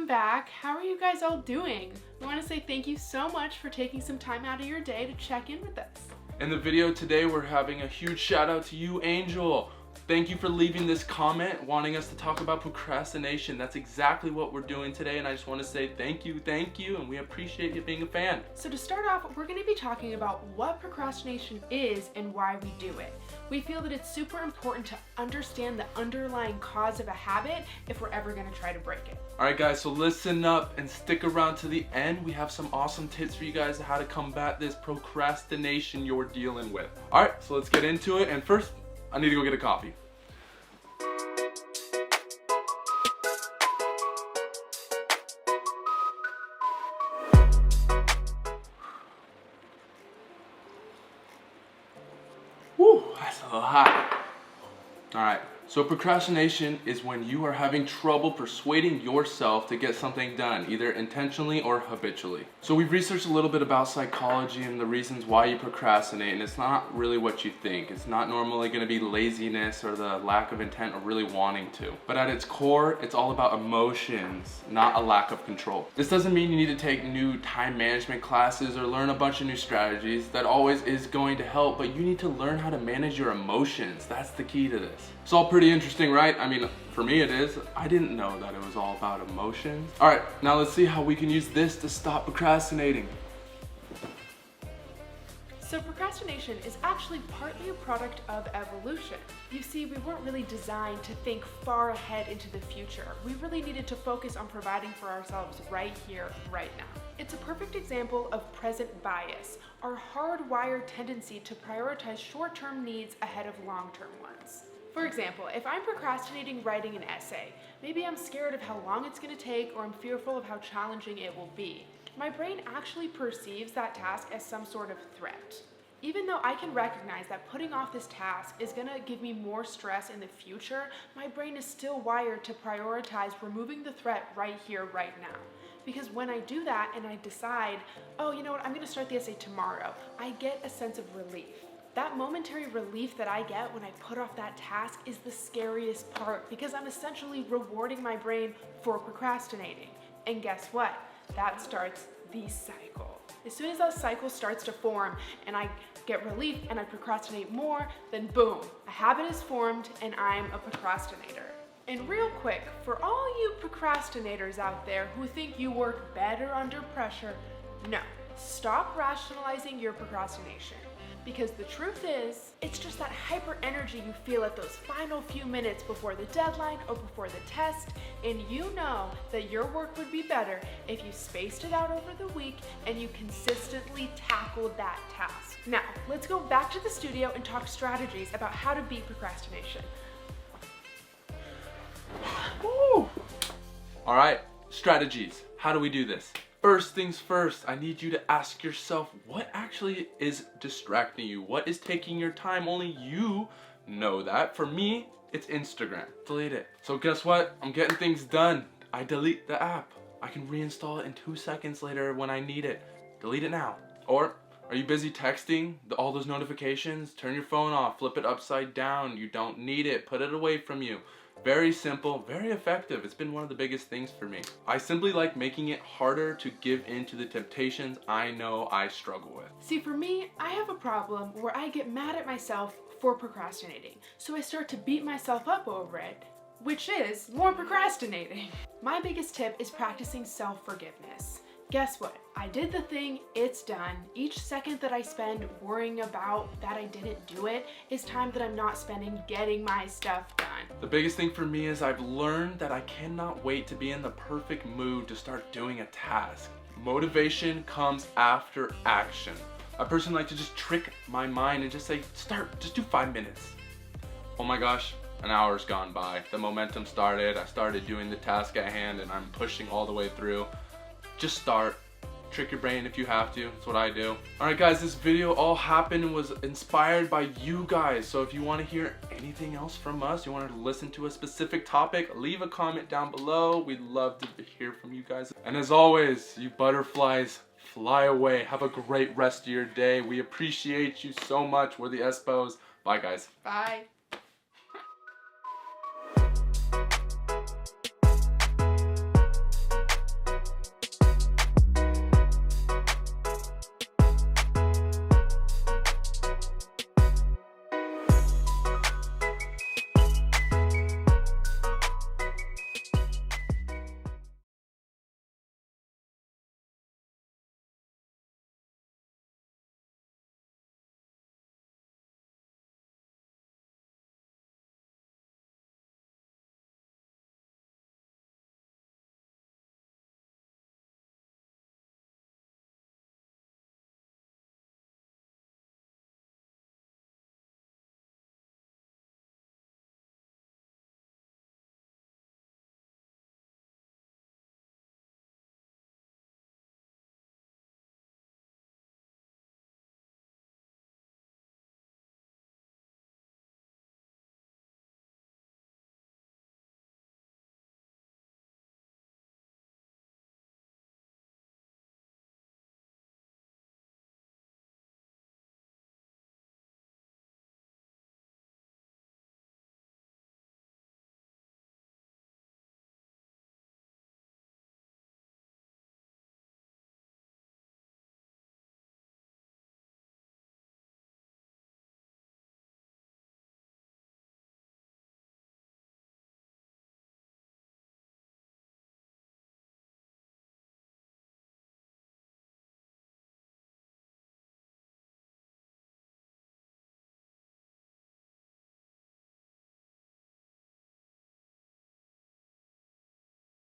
welcome back. How are you guys all doing? I want to say thank you so much for taking some time out of your day to check in with us. In the video today, we're having a huge shout out to you, Angel. Thank you for leaving this comment wanting us to talk about procrastination. That's exactly what we're doing today, and I just want to say thank you, and we appreciate you being a fan. So to start off, we're going to be talking about what procrastination is and why we do it. We feel that it's super important to understand the underlying cause of a habit if we're ever going to try to break it. Alright guys, so listen up and stick around to the end. We have some awesome tips for you guys on how to combat this procrastination you're dealing with. Alright, so let's get into it, and first, I need to go get a coffee. Whew, that's a little hot. Alright, so procrastination is when you are having trouble persuading yourself to get something done, either intentionally or habitually. So we've researched a little bit about psychology and the reasons why you procrastinate, and it's not really what you think. It's not normally going to be laziness or the lack of intent or really wanting to. But at its core, it's all about emotions, not a lack of control. This doesn't mean you need to take new time management classes or learn a bunch of new strategies. That always is going to help, but you need to learn how to manage your emotions. That's the key to this. It's all pretty interesting, right? I mean, for me it is. I didn't know that it was all about emotions. All right, now let's see how we can use this to stop procrastinating. So procrastination is actually partly a product of evolution. You see, we weren't really designed to think far ahead into the future. We really needed to focus on providing for ourselves right here, right now. It's a perfect example of present bias, our hardwired tendency to prioritize short-term needs ahead of long-term ones. For example, if I'm procrastinating writing an essay, maybe I'm scared of how long it's going to take or I'm fearful of how challenging it will be. My brain actually perceives that task as some sort of threat. Even though I can recognize that putting off this task is going to give me more stress in the future, my brain is still wired to prioritize removing the threat right here, right now. Because when I do that and I decide, oh, you know what, I'm going to start the essay tomorrow, I get a sense of relief. That momentary relief that I get when I put off that task is the scariest part because I'm essentially rewarding my brain for procrastinating. And guess what? That starts the cycle. As soon as that cycle starts to form and I get relief and I procrastinate more, then boom, a habit is formed and I'm a procrastinator. And real quick, for all you procrastinators out there who think you work better under pressure, no, stop rationalizing your procrastination. Because the truth is, it's just that hyper energy you feel at those final few minutes before the deadline or before the test, and you know that your work would be better if you spaced it out over the week and you consistently tackled that task. Now, let's go back to the studio and talk strategies about how to beat procrastination. Woo! All right, strategies. How do we do this? First things first, I need you to ask yourself what actually is distracting you? What is taking your time? Only you know that. For me, it's Instagram. Delete it. So guess what? I'm getting things done. I delete the app. I can reinstall it in 2 seconds later when I need it. Delete it now. Or are you busy texting all those notifications? Turn your phone off, flip it upside down. You don't need it. Put it away from you. Very simple, very effective. It's been one of the biggest things for me. I simply like making it harder to give in to the temptations I know I struggle with. See, for me, I have a problem where I get mad at myself for procrastinating. So I start to beat myself up over it, which is more procrastinating. My biggest tip is practicing self-forgiveness. Guess what? I did the thing, it's done. Each second that I spend worrying about that I didn't do it is time that I'm not spending getting my stuff done. The biggest thing for me is I've learned that I cannot wait to be in the perfect mood to start doing a task. Motivation comes after action. I personally like to just trick my mind and just say, just do 5 minutes. Oh my gosh, an hour's gone by. The momentum started, I started doing the task at hand and I'm pushing all the way through. Just start. Trick your brain if you have to. That's what I do. Alright guys, this video all happened and was inspired by you guys. So if you want to hear anything else from us, you want to listen to a specific topic, leave a comment down below. We'd love to hear from you guys. And as always, you butterflies, fly away. Have a great rest of your day. We appreciate you so much. We're the Espos. Bye guys. Bye.